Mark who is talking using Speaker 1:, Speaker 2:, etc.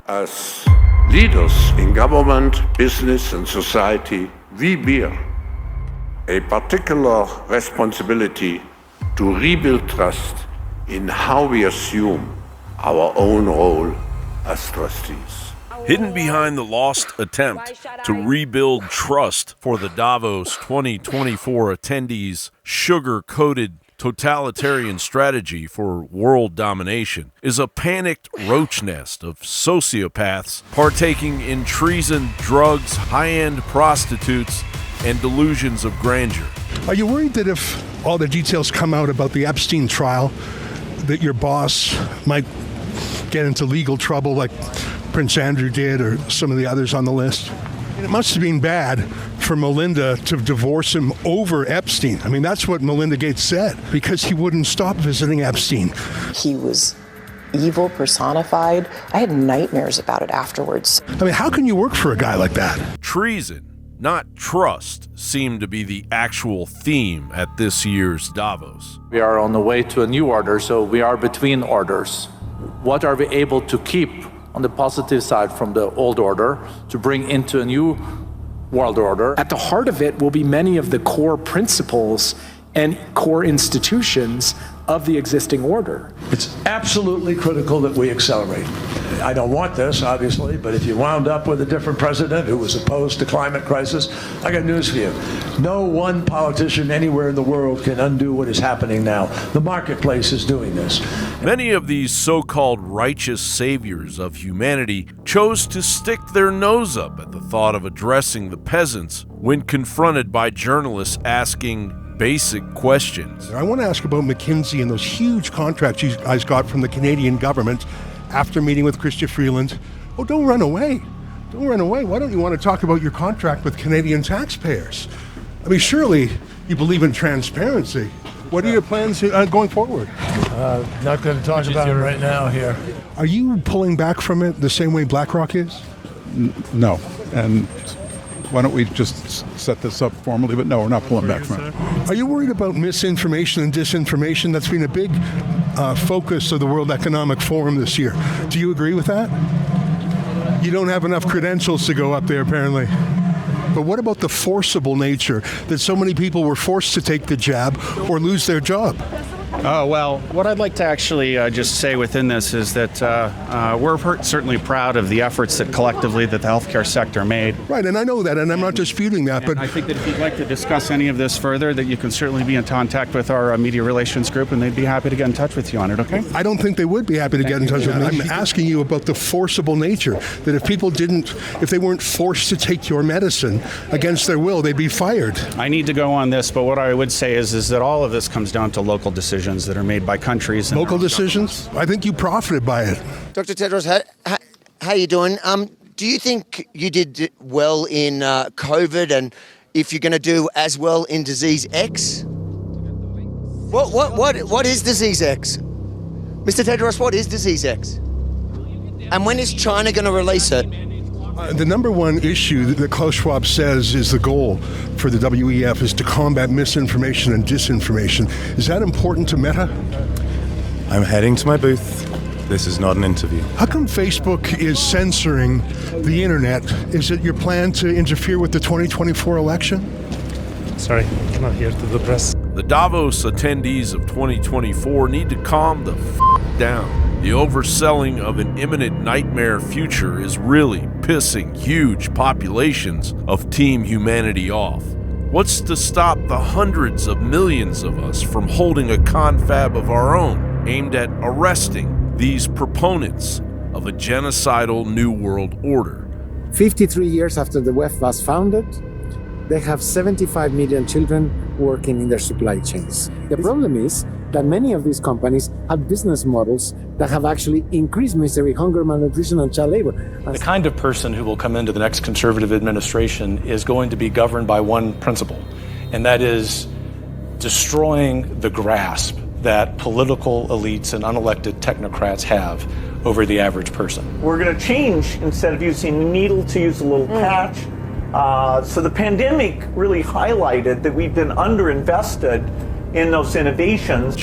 Speaker 1: As leaders in government, business, and society, we bear a particular responsibility to rebuild trust in how we assume our own role as trustees.
Speaker 2: Hidden behind the lost attempt to rebuild trust for the Davos 2024 attendees' sugar-coated totalitarian strategy for world domination is a panicked roach nest of sociopaths partaking in treason, drugs, high-end prostitutes, and delusions of grandeur.
Speaker 3: Are you worried that if all the details come out about the Epstein trial, that your boss might get into legal trouble like Prince Andrew did or some of the others on the list? It must have been bad for Melinda to divorce him over Epstein. I mean, that's what Melinda Gates said, because he wouldn't stop visiting Epstein.
Speaker 4: He was evil personified. I had nightmares about it afterwards.
Speaker 3: I mean, how can you work for a guy like that?
Speaker 2: Treason, not trust, seemed to be the actual theme at this year's Davos.
Speaker 5: We are on the way to a new order, so we are between orders. What are we able to keep on the positive side from the old order to bring into a new world order?
Speaker 6: At the heart of it will be many of the core principles and core institutions of the existing order.
Speaker 7: It's absolutely critical that we accelerate. I don't want this, obviously, but if you wound up with a different president who was opposed to climate crisis, I got news for you. No one politician anywhere in the world can undo what is happening now. The marketplace is doing this.
Speaker 2: Many of these so-called righteous saviors of humanity chose to stick their nose up at the thought of addressing the peasants when confronted by journalists asking basic questions.
Speaker 3: I want to ask about McKinsey and those huge contracts you guys got from the Canadian government after meeting with Chrystia Freeland. Oh, don't run away. Don't run away. Why don't you want to talk about your contract with Canadian taxpayers? I mean, surely you believe in transparency. What are your plans going forward?
Speaker 7: Not going to talk about it right now here.
Speaker 3: Are you pulling back from it the same way BlackRock is?
Speaker 8: No. And why don't we just set this up formally? But no, we're not pulling back from it.
Speaker 3: Are you worried about misinformation and disinformation? That's been a big focus of the World Economic Forum this year. Do you agree with that? You don't have enough credentials to go up there, apparently. But what about the forcible nature that so many people were forced to take the jab or lose their job?
Speaker 9: Well, what I'd like to actually just say within this is that we're certainly proud of the efforts that collectively that the healthcare sector made.
Speaker 3: Right, and I know that, and I'm not disputing that. But
Speaker 9: I think that if you'd like to discuss any of this further, that you can certainly be in contact with our media relations group, and they'd be happy to get in touch with you on it, okay?
Speaker 3: I don't think they would be happy to get in touch with me. I'm asking you about the forcible nature, that if they weren't forced to take your medicine against their will, they'd be fired.
Speaker 9: I need to go on this, but what I would say is that all of this comes down to local decisions that are made by countries.
Speaker 3: Local decisions? I think you profited by it.
Speaker 10: Dr. Tedros, how you doing? Do you think you did well in COVID, and if you're going to do as well in disease X? What is disease X? Mr. Tedros, what is disease X? And when is China going to release it?
Speaker 3: The number one issue that Klaus Schwab says is the goal for the WEF is to combat misinformation and disinformation. Is that important to Meta?
Speaker 11: I'm heading to my booth. This is not an interview.
Speaker 3: How come Facebook is censoring the internet? Is it your plan to interfere with the 2024 election?
Speaker 12: Sorry, cannot hear to the press.
Speaker 2: The Davos attendees of 2024 need to calm the down. The overselling of an imminent nightmare future is really pissing huge populations of Team Humanity off. What's to stop the hundreds of millions of us from holding a confab of our own aimed at arresting these proponents of a genocidal New World Order?
Speaker 13: 53 years after the WEF was founded, they have 75 million children working in their supply chains. The problem is that many of these companies have business models that have actually increased misery, hunger, malnutrition, and child labor.
Speaker 14: The kind of person who will come into the next conservative administration is going to be governed by one principle, and that is destroying the grasp that political elites and unelected technocrats have over the average person.
Speaker 15: We're going to change, instead of using a needle, to use a little patch. So the pandemic really highlighted that we've been underinvested in those innovations.